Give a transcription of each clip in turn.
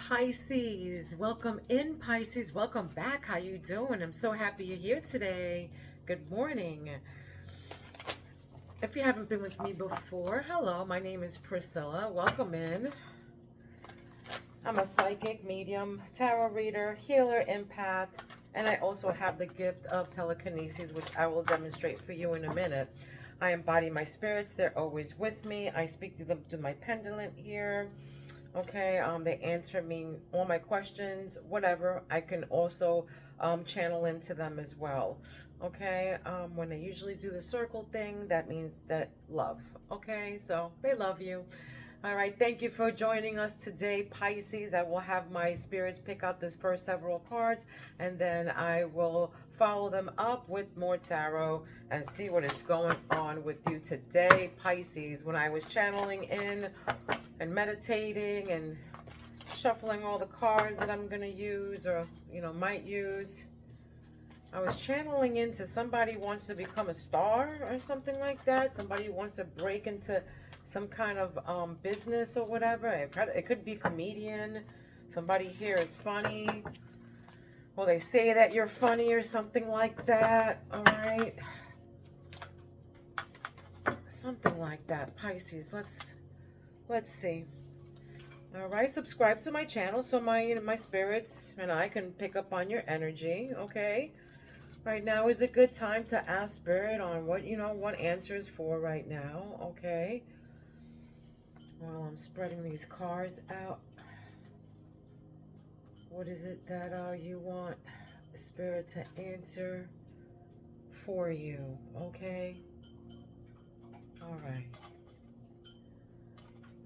Pisces, welcome in. Pisces, welcome back. How you doing? I'm so happy you're here today. Good morning. If you haven't been with me before, hello, my name is Priscilla. Welcome in. I'm a psychic, medium, tarot reader, healer, empath, and I also have the gift of telekinesis, which I will demonstrate for you in a minute. I embody my spirits. They're always with me. I speak to them through my pendulum here. Okay, they answer me all my questions, whatever. I can also channel into them as well. Okay, when they usually do the circle thing, that means that love. Okay, so they love you. All right, thank you for joining us today, Pisces. I will have my spirits pick out the first several cards, and then I will follow them up with more tarot and see what is going on with you today, Pisces. When I was channeling in and meditating and shuffling all the cards that I'm going to use or, might use, I was channeling into somebody wants to become a star or something like that. Somebody wants to break into some kind of business or whatever. It could be comedian. Somebody here is funny. Well, they say that you're funny or something like that. All right. Something like that. Pisces. Let's see. All right. Subscribe to my channel so my spirits and I can pick up on your energy. Okay. Right now is a good time to ask Spirit on what answers for right now. Okay. While I'm spreading these cards out, what is it that you want Spirit to answer for you? Okay. All right.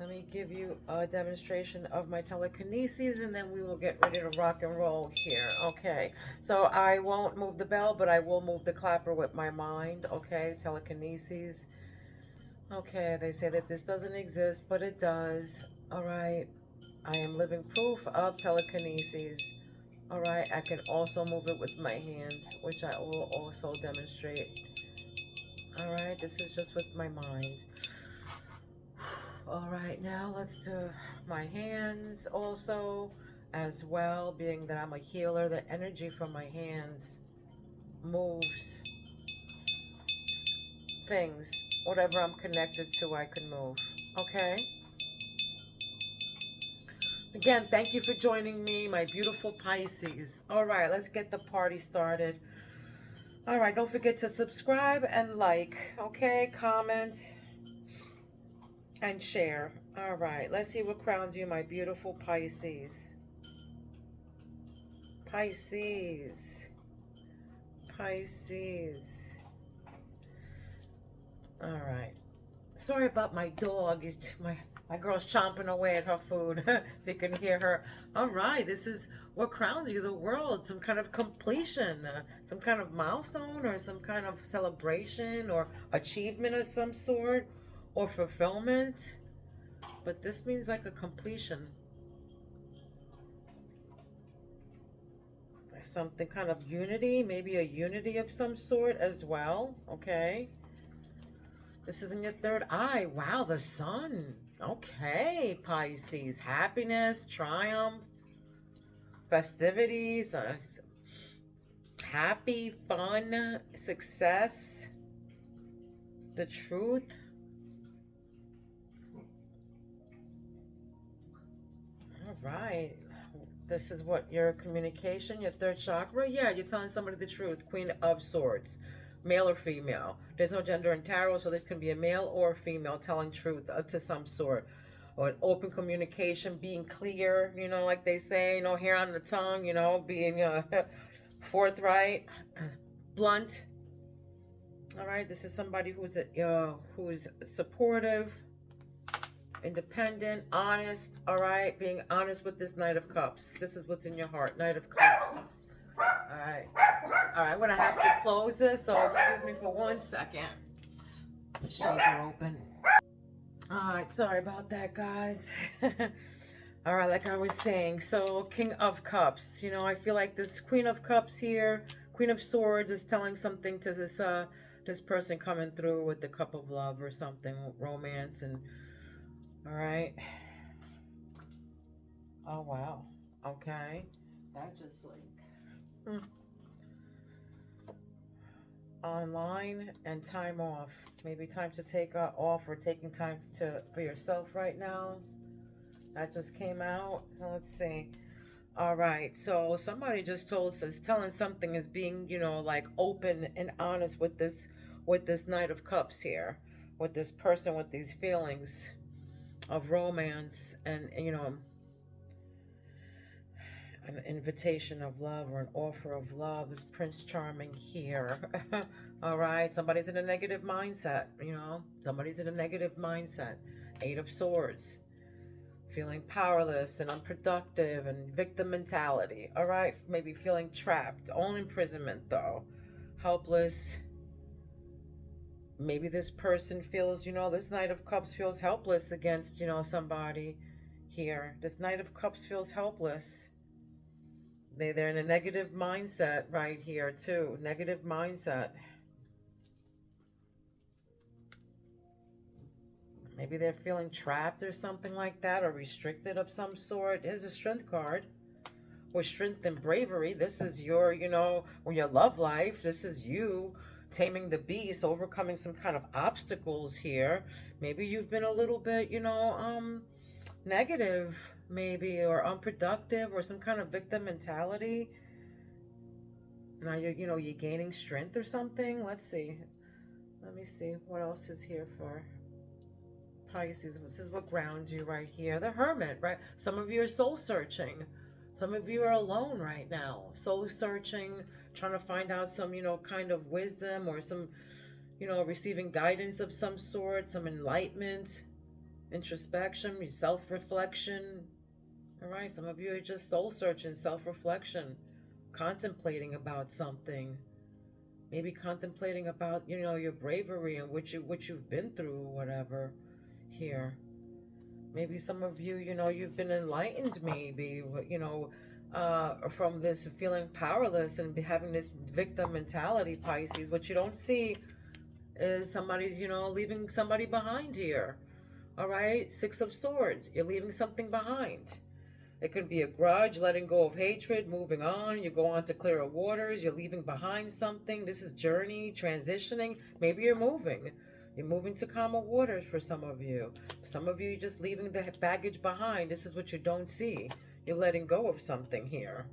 Let me give you a demonstration of my telekinesis, and then we will get ready to rock and roll here. Okay, so I won't move the bell, but I will move the clapper with my mind. Okay, telekinesis. Okay, they say that this doesn't exist, but it does. All right, I am living proof of telekinesis. All right, I can also move it with my hands, which I will also demonstrate. All right, this is just with my mind. All right, now let's do my hands also as well, being that I'm a healer. The energy from my hands moves things. Whatever I'm connected to, I can move. Okay? Again, thank you for joining me, my beautiful Pisces. All right, let's get the party started. All right, don't forget to subscribe and like, okay? Comment and share. All right, let's see what crowns you, my beautiful Pisces. Pisces. Pisces. All right. Sorry about my dog. My girl's chomping away at her food. If you can hear her. All right, this is what crowns you, the world. Some kind of completion, some kind of milestone, or some kind of celebration or achievement of some sort, or fulfillment. But this means like a completion. Something kind of unity, maybe a unity of some sort as well. Okay. This is in your third eye. Wow, the sun. Okay, Pisces. Happiness, triumph, festivities, happy, fun, success, the truth. All right. This is what your communication, your third chakra. Yeah, you're telling somebody the truth. Queen of Swords. Male or female. There's no gender in tarot, so this can be a male or a female telling truth to some sort. Or an open communication, being clear, like they say, no hair on the tongue, being forthright, blunt. All right, this is somebody who is supportive, independent, honest. All right, being honest with this Knight of Cups. This is what's in your heart, Knight of Cups. All right, I'm gonna have to close this, so excuse me for 1 second. The shades are open. All right, sorry about that, guys. All right, like I was saying, so King of Cups. I feel like this Queen of Cups here, Queen of Swords, is telling something to this person coming through with the Cup of Love or something, romance, and all right. Oh, wow. Okay. That just like online and time off. Maybe time to take off or taking time to for yourself right now. That just came out. Let's see. All right. So somebody just told us telling something is being, like open and honest with this Knight of Cups here, with this person with these feelings of romance and an invitation of love or an offer of love is Prince Charming here. All right, somebody's in a negative mindset, somebody's in a negative mindset. Eight of Swords, feeling powerless and unproductive and victim mentality. All right, maybe feeling trapped, own imprisonment though, helpless. Maybe this person feels, this Knight of Cups feels helpless against, somebody here. This Knight of Cups feels helpless. They're in a negative mindset right here too. Negative mindset. Maybe they're feeling trapped or something like that, or restricted of some sort. Here's a Strength card. With strength and bravery, this is your, or your love life. This is you taming the beast, overcoming some kind of obstacles here. Maybe you've been a little bit, negative, maybe, or unproductive, or some kind of victim mentality. Now you're gaining strength or something. Let's see. Let me see what else is here for Pisces. This is what grounds you right here. The Hermit, right? Some of you are soul searching. Some of you are alone right now, soul searching, trying to find out some, kind of wisdom or some, receiving guidance of some sort, some enlightenment, introspection, self-reflection. All right, some of you are just soul searching, self-reflection, contemplating about something. Maybe contemplating about, your bravery and what you've been through or whatever here. Maybe some of you, you've been enlightened maybe, from this feeling powerless and having this victim mentality, Pisces. What you don't see is somebody's, leaving somebody behind here. All right? Six of Swords. You're leaving something behind. It could be a grudge, letting go of hatred, moving on. You go on to clearer waters. You're leaving behind something. This is journey, transitioning. Maybe you're moving. You're moving to calmer waters for some of you. Some of you, you're just leaving the baggage behind. This is what you don't see. You're letting go of something here.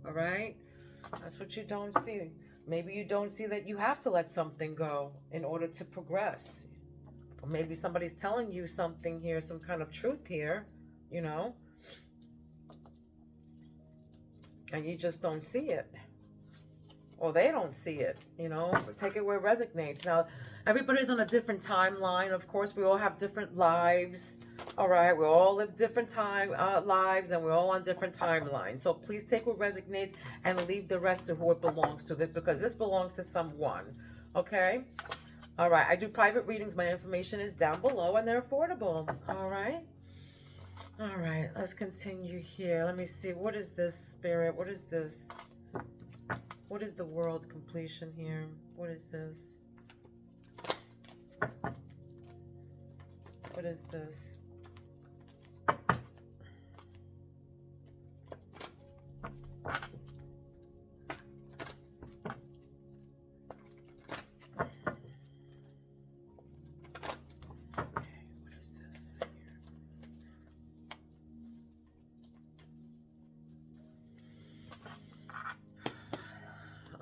All right? That's what you don't see. Maybe you don't see that you have to let something go in order to progress. Or maybe somebody's telling you something here, some kind of truth here, and you just don't see it, or they don't see it, take it where it resonates. Now, everybody's on a different timeline. Of course, we all have different lives. All right, we all live different lives, and we're all on different timelines. So please take what resonates and leave the rest to who it belongs to, this because this belongs to someone. Okay. All right, I do private readings. My information is down below and they're affordable. All right. All right, let's continue here. Let me see. What is this, Spirit? What is this? What is the world completion here? What is this? What is this?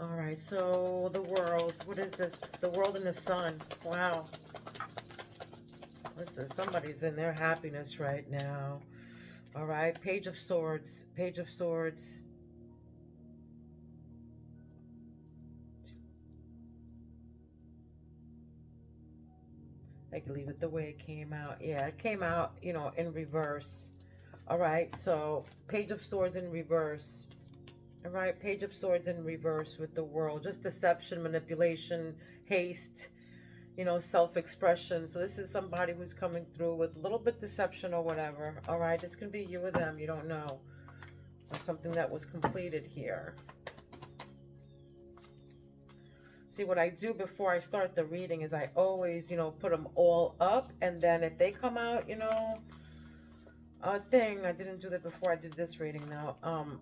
All right, so the world, what is this? The world and the sun. Wow. Listen, somebody's in their happiness right now. All right, Page of Swords. Page of Swords. I can leave it the way it came out. Yeah, it came out, in reverse. All right, so Page of Swords in reverse. All right, Page of Swords in reverse with the world. Just deception, manipulation, haste, self-expression. So this is somebody who's coming through with a little bit deception or whatever. All right, this can be you or them. You don't know. Or something that was completed here. See, what I do before I start the reading is I always, put them all up. And then if they come out, thing. I didn't do that before I did this reading now.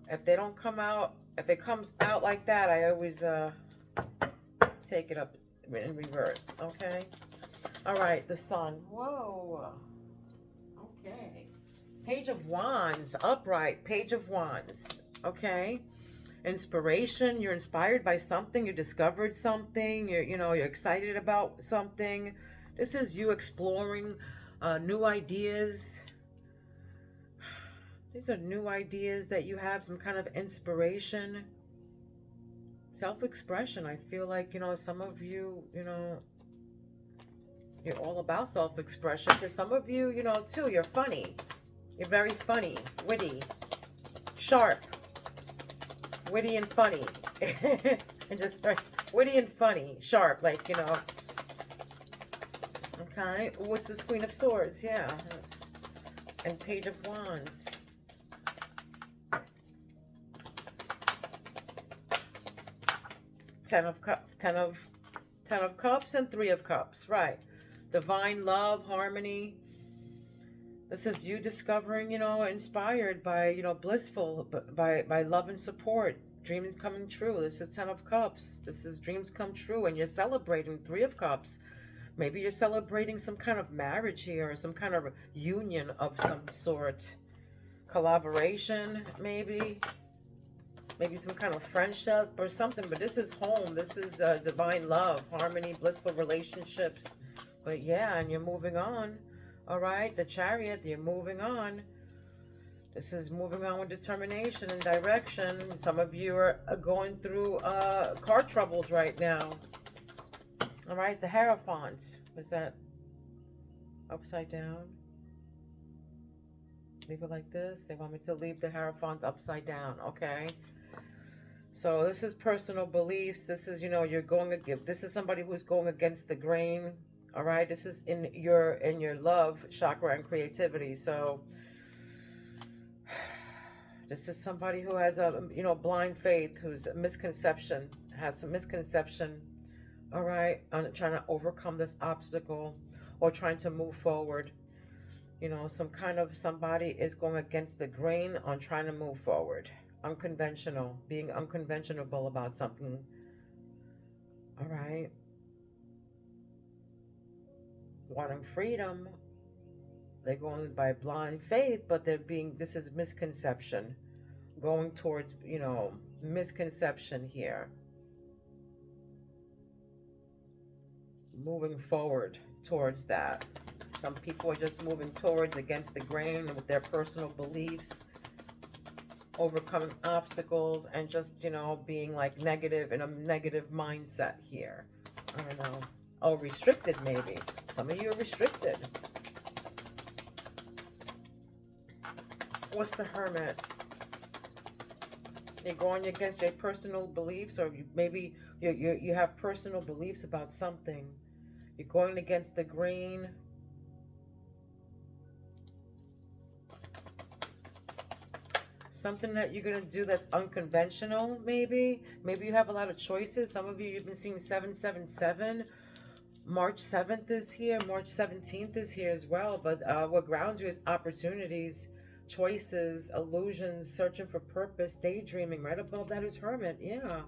If they don't come out, if it comes out like that, I always take it up in reverse. Okay. All right. The Sun. Whoa. Okay. Page of Wands. Upright. Page of Wands. Okay. Inspiration. You're inspired by something. You discovered something. You're excited about something. This is you exploring new ideas. These are new ideas that you have, some kind of inspiration. Self-expression. I feel like, some of you, you're all about self-expression. For some of you, too, you're funny. You're very funny, witty, sharp, witty and funny. And just witty and funny, sharp, like, Okay. What's this Queen of Swords? Yeah. And Page of Wands. Ten of Cups and Three of Cups. Right. Divine love, harmony. This is you discovering, inspired by, blissful, by love and support. Dreams coming true. This is Ten of Cups. This is dreams come true, and you're celebrating Three of Cups. Maybe you're celebrating some kind of marriage here, or some kind of union of some sort. Collaboration, maybe. Maybe some kind of friendship or something. But this is home. This is divine love, harmony, blissful relationships. But yeah, and you're moving on. All right, the Chariot, you're moving on. This is moving on with determination and direction. Some of you are going through car troubles right now. All right, the Hierophant. Was that upside down? Leave it like this. They want me to leave the Hierophant upside down. Okay. So this is personal beliefs. This is, you're going to give. This is somebody who's going against the grain. All right. This is in your love chakra and creativity. So this is somebody who has a, blind faith, who's a misconception, has some misconception. All right. On trying to overcome this obstacle or trying to move forward. Some kind of somebody is going against the grain on trying to move forward. Unconventional, being unconventional about something. All right. Wanting freedom. They're going by blind faith, but this is misconception. Going towards, misconception here. Moving forward towards that. Some people are just moving towards against the grain with their personal beliefs. Overcoming obstacles and just, being like negative, in a negative mindset here. I don't know. Oh, restricted maybe. Some of you are restricted. What's the Hermit? You're going against your personal beliefs, or maybe you have personal beliefs about something. You're going against the grain. Something that you're going to do that's unconventional, maybe. Maybe you have a lot of choices. Some of you, you've been seeing 777. March 7th is here. March 17th is here as well. But what grounds you is opportunities, choices, illusions, searching for purpose, daydreaming. Right above that is Hermit. Yeah.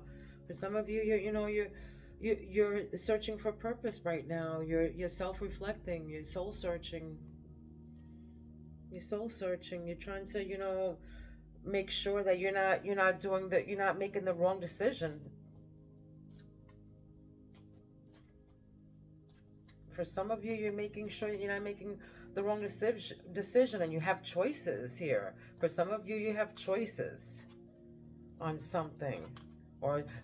For some of you, you're searching for purpose right now. You're self-reflecting. You're soul-searching. You're soul-searching. You're trying to, make sure that you're not making the wrong decision. For some of you, you're making sure you're not making the wrong decision, and you have choices here. For some of you, you have choices on something,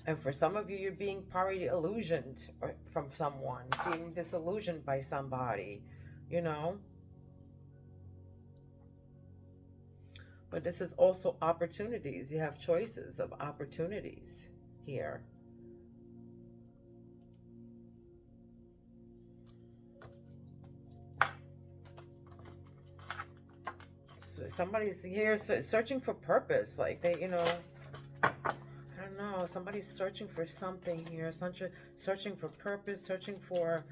and for some of you, you're being partly illusioned from someone, being disillusioned by somebody, But this is also opportunities. You have choices of opportunities here. So somebody's here searching for purpose. Like I don't know. Somebody's searching for something here. Searching for purpose, searching for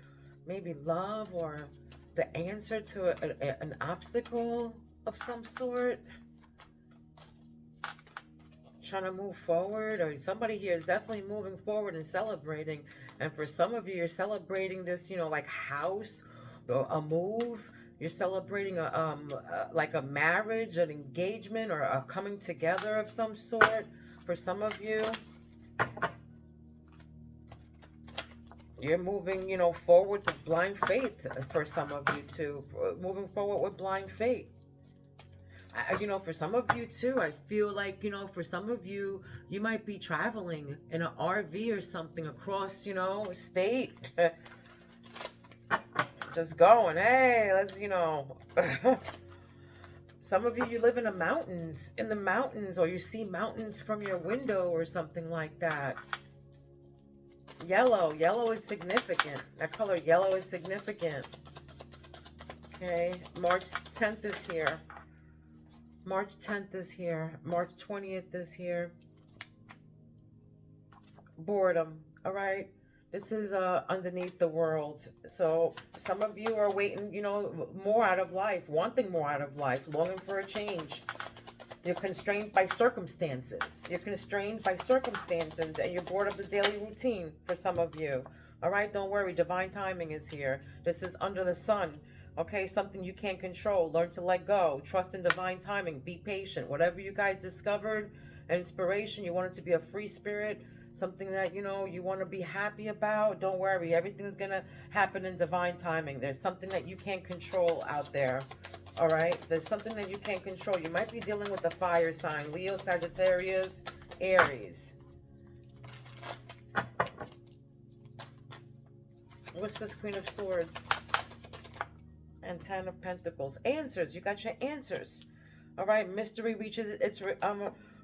maybe love or the answer to an obstacle. of some sort, trying to move forward, or somebody here is definitely moving forward and celebrating. And for some of you, you're celebrating this, like house or a move. You're celebrating like a marriage, an engagement, or a coming together of some sort. For some of you, you're moving, forward with blind faith. For some of you too, moving forward with blind faith. For some of you too, I feel like, for some of you, you might be traveling in an RV or something across, state. Just going, hey, let's, some of you live in the mountains, or you see mountains from your window or something like that. Yellow is significant. That color yellow is significant. Okay, March 10th is here. March 10th is here. March 20th is here. Boredom. All right. This is underneath the world. So some of you are waiting, more out of life, wanting more out of life, longing for a change. You're constrained by circumstances. You're constrained by circumstances, and you're bored of the daily routine for some of you. All right. Don't worry. Divine timing is here. This is under the sun. Okay, something you can't control. Learn to let go. Trust in divine timing. Be patient. Whatever you guys discovered, inspiration, you want it to be a free spirit, something that, you want to be happy about. Don't worry. Everything's going to happen in divine timing. There's something that you can't control out there. All right? There's something that you can't control. You might be dealing with a fire sign. Leo, Sagittarius, Aries. What's this Queen of Swords? And 10 of Pentacles. Answers. You got your answers. All right. Mystery reaches its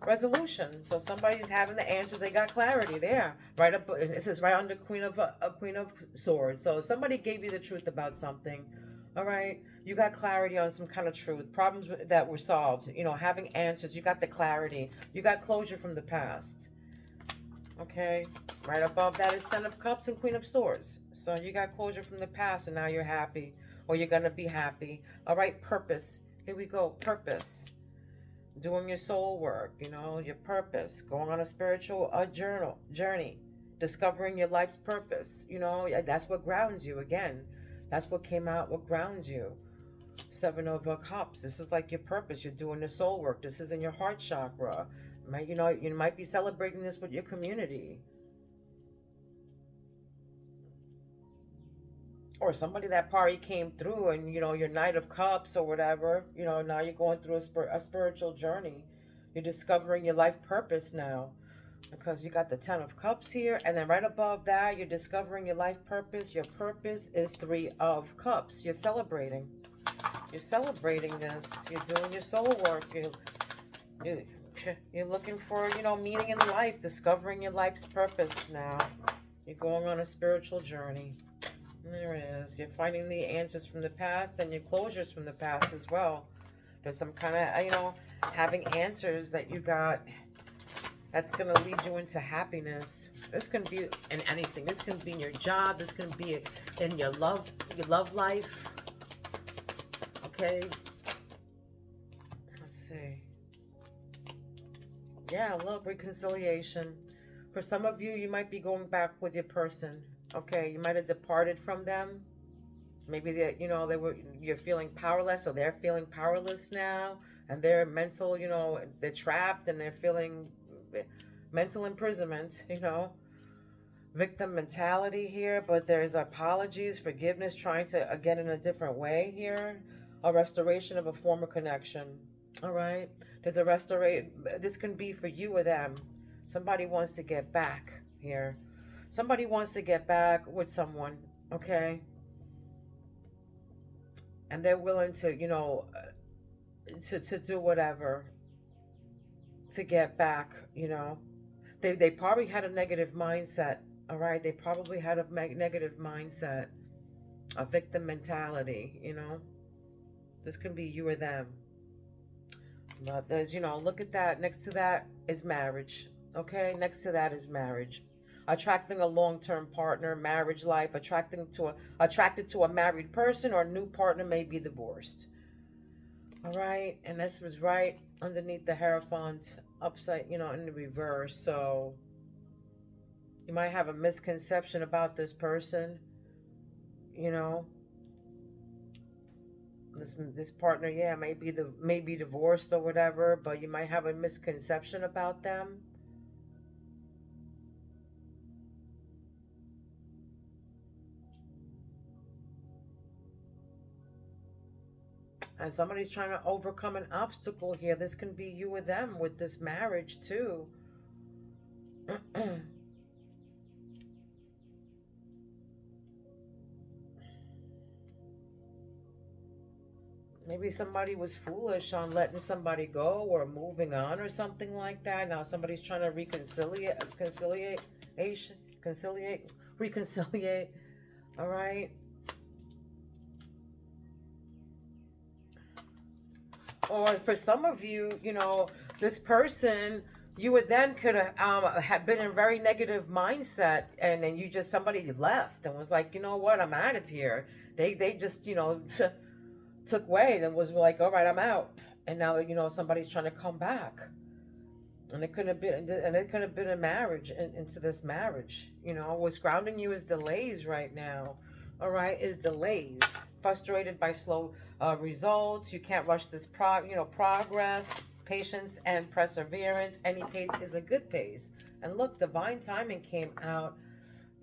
resolution. So somebody's having the answers. They got clarity there. Right up. This is right under Queen of Swords. So somebody gave you the truth about something. All right. You got clarity on some kind of truth. Problems that were solved. Having answers. You got the clarity. You got closure from the past. Okay. Right above that is 10 of Cups and Queen of Swords. So you got closure from the past, and now you're happy. Or you're going to be happy. All right, purpose. Here we go, purpose. Doing your soul work, your purpose. Going on a spiritual journey. Discovering your life's purpose. That's what grounds you, again. That's what came out, what grounds you. 7 of Cups. This is like your purpose. You're doing the soul work. This is in your heart chakra. You might be celebrating this with your community. Or somebody that party came through, and your Knight of Cups or whatever, now you're going through a spiritual journey. You're discovering your life purpose now, because you got the 10 of Cups here, and then right above that, you're discovering your life purpose. Your purpose is 3 of Cups. You're celebrating this. You're doing your soul work. You're looking for meaning in life, discovering your life's purpose now. You're going on a spiritual journey. There it is. You're finding the answers from the past and your closures from the past as well. There's some kind of, having answers that you got that's going to lead you into happiness. This can be in anything. This can be in your job. This can be in your love life. Okay. Let's see. Yeah, love, reconciliation. For some of you, you might be going back with your person. Okay, you might have departed from them. Maybe you're feeling powerless, or they're feeling powerless now, and they're mental, they're trapped, and they're feeling mental imprisonment, victim mentality here. But there's apologies, forgiveness, trying to again in a different way here, a restoration of a former connection. All right, there's a restoration. This can be for you or them. Somebody wants to get back here. Somebody wants to get back with someone, okay? And they're willing to, to do whatever to get back, They probably had a negative mindset, all right? They probably had a negative mindset, a victim mentality, This can be you or them. But there's, look at that. Next to that is marriage, okay? Next to that is marriage. Attracting a long-term partner, marriage life, attracted to a married person, or a new partner may be divorced. All right, and this was right underneath the Hierophant, upside, in the reverse. So you might have a misconception about this person, you know. This partner, yeah, may be divorced or whatever, but you might have a misconception about them. And somebody's trying to overcome an obstacle here. This can be you or them with this marriage too. Maybe somebody was foolish on letting somebody go or moving on or something like that. Now somebody's trying to reconciliate. All right. Or for some of you, this person, you or them could have been in a very negative mindset, and then somebody left and was like, you know what, I'm out of here. They just took way and was like, all right, I'm out. And now somebody's trying to come back, and it could have been a marriage into this marriage. What's grounding you is delays right now. All right, is delays. Frustrated by slow results. You can't rush this progress. Patience and perseverance. Any pace is a good pace. And look, divine timing came out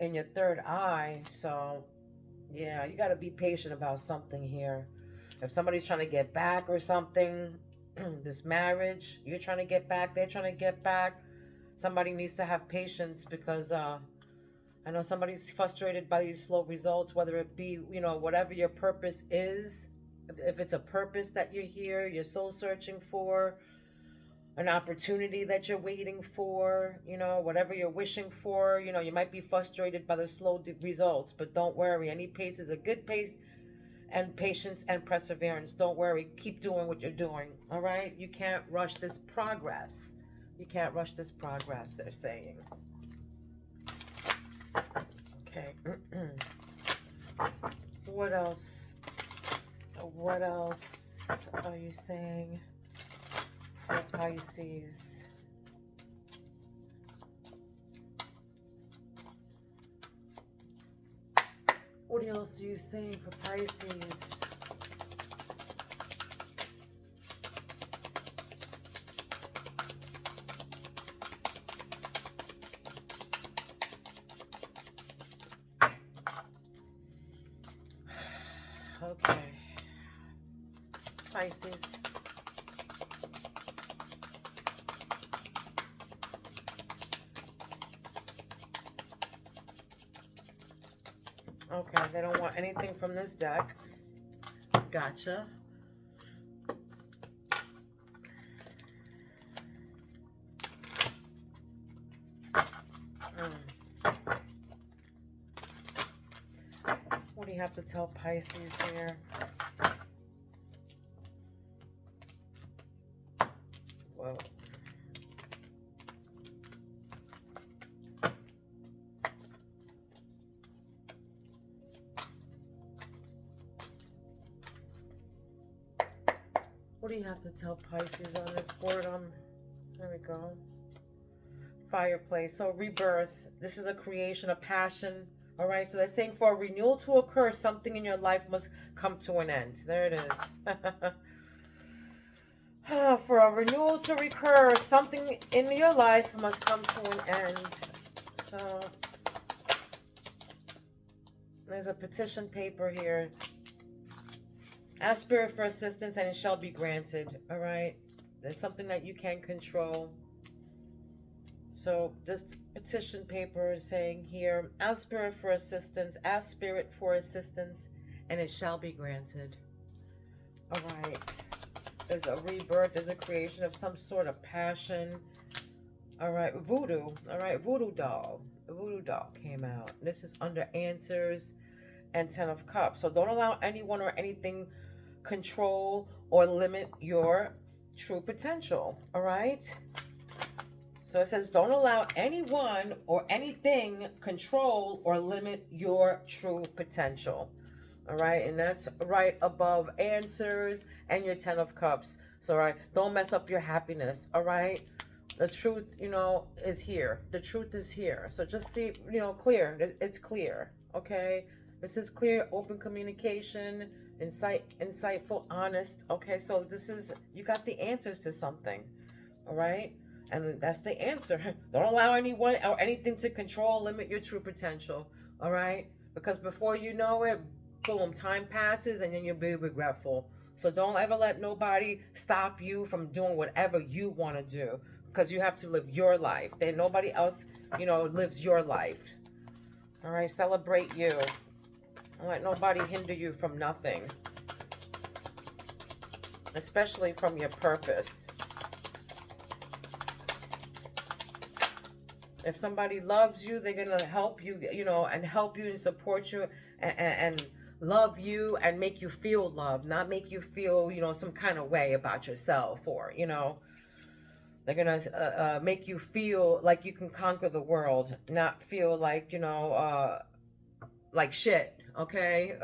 in your third eye. So yeah, you got to be patient about something here. If somebody's trying to get back or something, this marriage, you're trying to get back, they're trying to get back. Somebody needs to have patience, because I know somebody's frustrated by these slow results, whether it be, whatever your purpose is. If it's a purpose that you're here, you're soul searching for, an opportunity that you're waiting for, whatever you're wishing for, you might be frustrated by the slow results, but don't worry. Any pace is a good pace, and patience and perseverance. Don't worry. Keep doing what you're doing. All right? You can't rush this progress. You can't rush this progress, they're saying. Okay. What else? What else are you saying for Pisces? What else are you saying for Pisces? Okay. Pisces. Okay, they don't want anything from this deck. Gotcha. What do you have to tell Pisces here? Whoa. What do you have to tell Pisces on this board? There we go. Fireplace. So rebirth. This is a creation, a passion. All right. So they're saying for a renewal to occur, something in your life must come to an end. There it is. For a renewal to recur, something in your life must come to an end. So there's a petition paper here. Ask Spirit for assistance and it shall be granted. All right. There's something that you can control. So this petition paper is saying here, ask Spirit for assistance, and it shall be granted. All right. There's a rebirth. There's a creation of some sort of passion. All right. Voodoo. All right. Voodoo doll. The voodoo doll came out. This is under answers and 10 of cups. So don't allow anyone or anything control or limit your true potential. All right. So it says, don't allow anyone or anything control or limit your true potential. All right, and that's right above answers and your 10 of cups. So, all right, don't mess up your happiness. All right, the truth, is here. The truth is here. So just see, clear. It's clear. Okay, this is clear, open communication, insightful, honest. Okay, so this is, you got the answers to something. All right, and that's the answer. Don't allow anyone or anything to control, limit your true potential. All right, because before you know it, boom, time passes and then you'll be regretful. So don't ever let nobody stop you from doing whatever you want to do, because you have to live your life. Then nobody else, lives your life. All right, celebrate you. Don't let nobody hinder you from nothing, especially from your purpose. If somebody loves you, they're going to help you, and help you and support you and love you and make you feel loved, not make you feel, some kind of way about yourself, or, they're going to make you feel like you can conquer the world, not feel like, like shit, okay?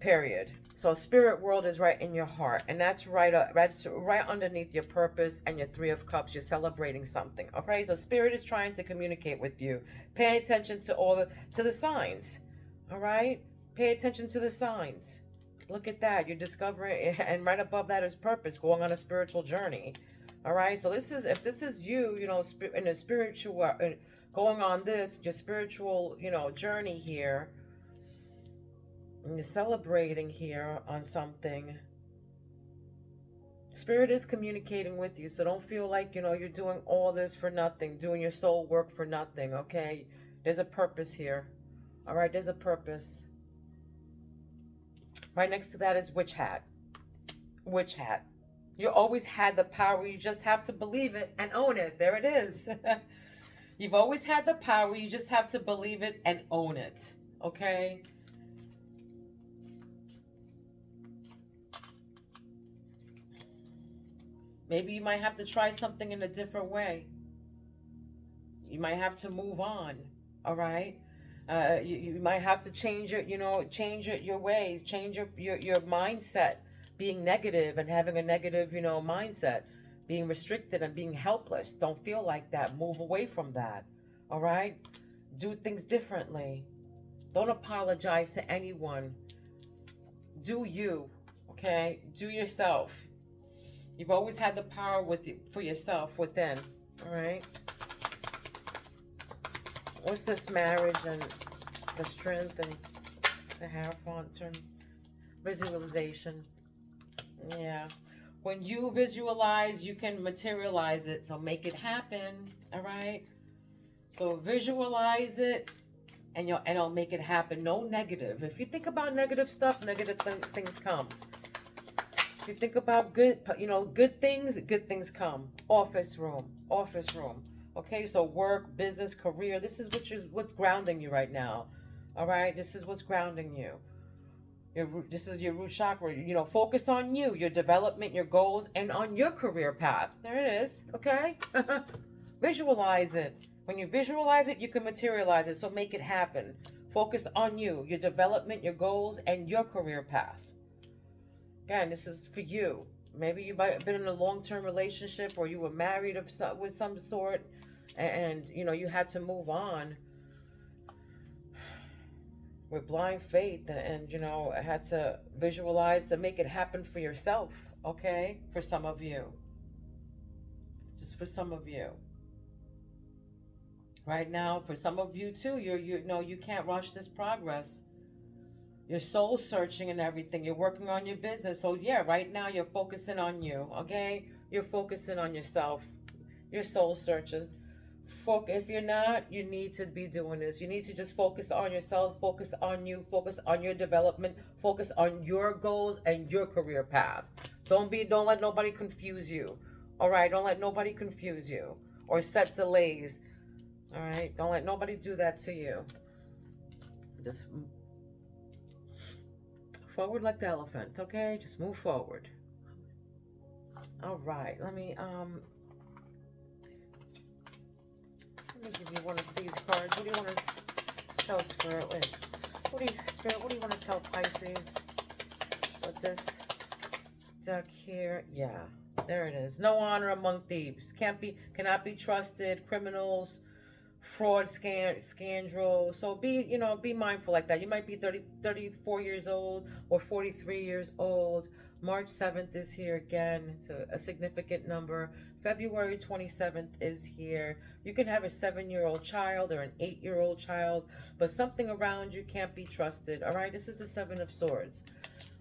Period. So spirit world is right in your heart, and that's right underneath your purpose and your 3 of cups. You're celebrating something. Okay, so spirit is trying to communicate with you. Pay attention to the signs. All right, pay attention to the signs. Look at that. You're discovering, and right above that is purpose, going on a spiritual journey. All right, so if this is you, in a spiritual, going on your spiritual, journey here. And you're celebrating here on something. Spirit is communicating with you, so don't feel like, you're doing all this for nothing, doing your soul work for nothing, okay? There's a purpose here. All right, there's a purpose. Right next to that is witch hat. Witch hat. You always had the power. You just have to believe it and own it. There it is. You've always had the power. You just have to believe it and own it, okay? Maybe you might have to try something in a different way. You might have to move on. All right. You might have to change your ways, change your mindset, being negative and having a negative, mindset, being restricted and being helpless. Don't feel like that. Move away from that. All right. Do things differently. Don't apologize to anyone. Do you. Okay. Do yourself. You've always had the power for yourself within. All right. What's this marriage and the strength and the Hierophant term? Visualization. Yeah. When you visualize, you can materialize it. So make it happen. All right. So visualize it, and it'll make it happen. No negative. If you think about negative stuff, negative things come. If you think about good things come. Office room. Okay, so work, business, career. This is what's grounding you right now. All right, this is what's grounding you. This is your root chakra. Focus on you, your development, your goals, and on your career path. There it is. Okay, visualize it. When you visualize it, you can materialize it. So make it happen. Focus on you, your development, your goals, and your career path. Again, this is for you. Maybe you might have been in a long-term relationship, or you were married with some sort, and you had to move on with blind faith, and had to visualize to make it happen for yourself. Okay, for some of you, just for some of you. Right now, for some of you too, you can't rush this progress. You're soul searching and everything. You're working on your business. So yeah, right now you're focusing on you. Okay, you're focusing on yourself. You're soul searching. If you're not, you need to be doing this. You need to just focus on yourself. Focus on you. Focus on your development. Focus on your goals and your career path. Don't let nobody confuse you. All right, don't let nobody confuse you or set delays. All right, don't let nobody do that to you. Just forward like the elephant, okay? Just move forward. All right, let me give you one of these cards. What do you want to tell Spirit with? Spirit, what do you want to tell Pisces with this deck here? Yeah, there it is. No honor among thieves. Cannot be trusted. Criminals, fraud, scandal. So be mindful like that. You might be 34 years old or 43 years old. March 7th is here again. It's a significant number. February 27th is here. You can have a 7-year-old child or an 8-year-old child, but something around you can't be trusted. All right, this is the 7 of Swords.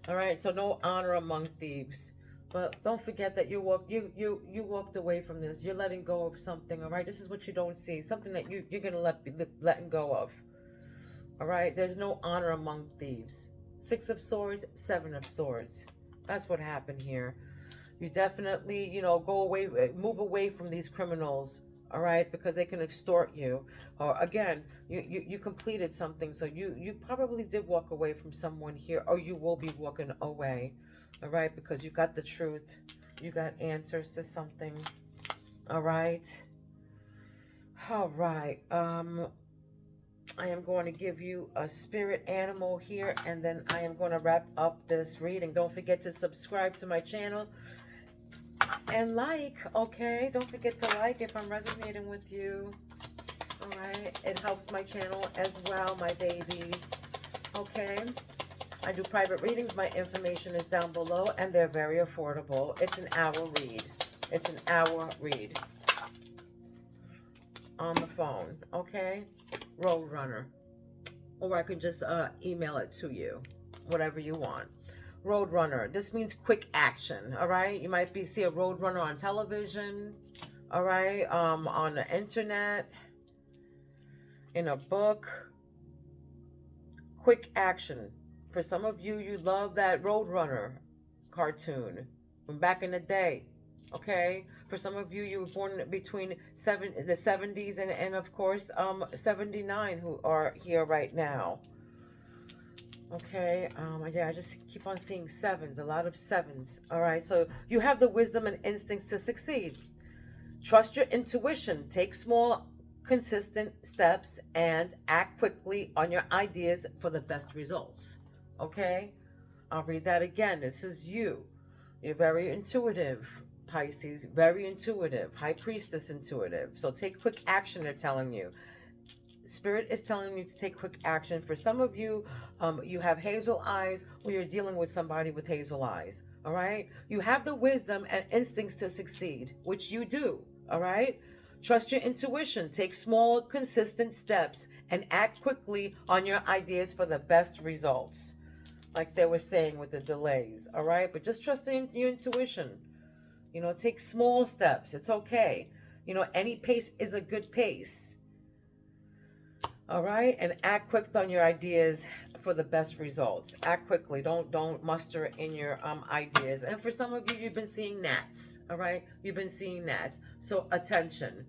All right, so no honor among thieves. But don't forget that you walked away from this. You're letting go of something, all right? This is what you don't see. Something that you're going to letting go of. All right? There's no honor among thieves. 6 of Swords, 7 of Swords. That's what happened here. You definitely, move away from these criminals, all right? Because they can extort you. Or again, you completed something, so you probably did walk away from someone here, or you will be walking away. All right, because you got the truth. You got answers to something. All right. All right. I am going to give you a spirit animal here, and then I am going to wrap up this reading. Don't forget to subscribe to my channel and like, okay? Don't forget to like if I'm resonating with you. All right. It helps my channel as well, my babies. Okay. I do private readings. My information is down below, and they're very affordable. It's an hour read. It's an hour read on the phone, okay? Roadrunner. Or I can just email it to you, whatever you want. Roadrunner. This means quick action, all right? You might see a roadrunner on television, all right? On the internet, in a book. Quick action. For some of you, you love that Roadrunner cartoon from back in the day, okay? For some of you, you were born between the 70s and of course, 79 who are here right now. Okay, yeah, I just keep on seeing 7s, a lot of 7s, all right? So you have the wisdom and instincts to succeed. Trust your intuition. Take small, consistent steps and act quickly on your ideas for the best results. Okay, I'll read that again. This is you. You're very intuitive, Pisces. Very intuitive. High Priestess intuitive. So take quick action, they're telling you. Spirit is telling you to take quick action. For some of you, you have hazel eyes, or you're dealing with somebody with hazel eyes. All right? You have the wisdom and instincts to succeed, which you do. All right? Trust your intuition. Take small, consistent steps and act quickly on your ideas for the best results. Like they were saying with the delays, all right? But just trust in your intuition. Take small steps. It's okay. Any pace is a good pace. All right? And act quick on your ideas for the best results. Act quickly. Don't muster in your ideas. And for some of you, you've been seeing gnats, all right? You've been seeing gnats. So attention.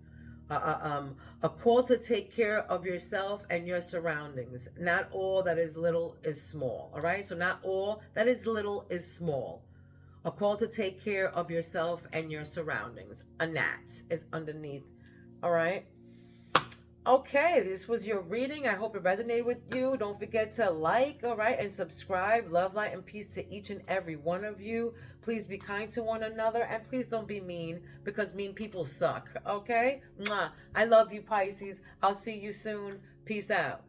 A call to take care of yourself and your surroundings. Not all that is little is small, all right? So not all that is little is small. A call to take care of yourself and your surroundings. A gnat is underneath, all right? Okay, this was your reading. I hope it resonated with you. Don't forget to like, all right, and subscribe. Love, light, and peace to each and every one of you. Please be kind to one another, and please don't be mean, because mean people suck, okay? Mwah. I love you, Pisces. I'll see you soon. Peace out.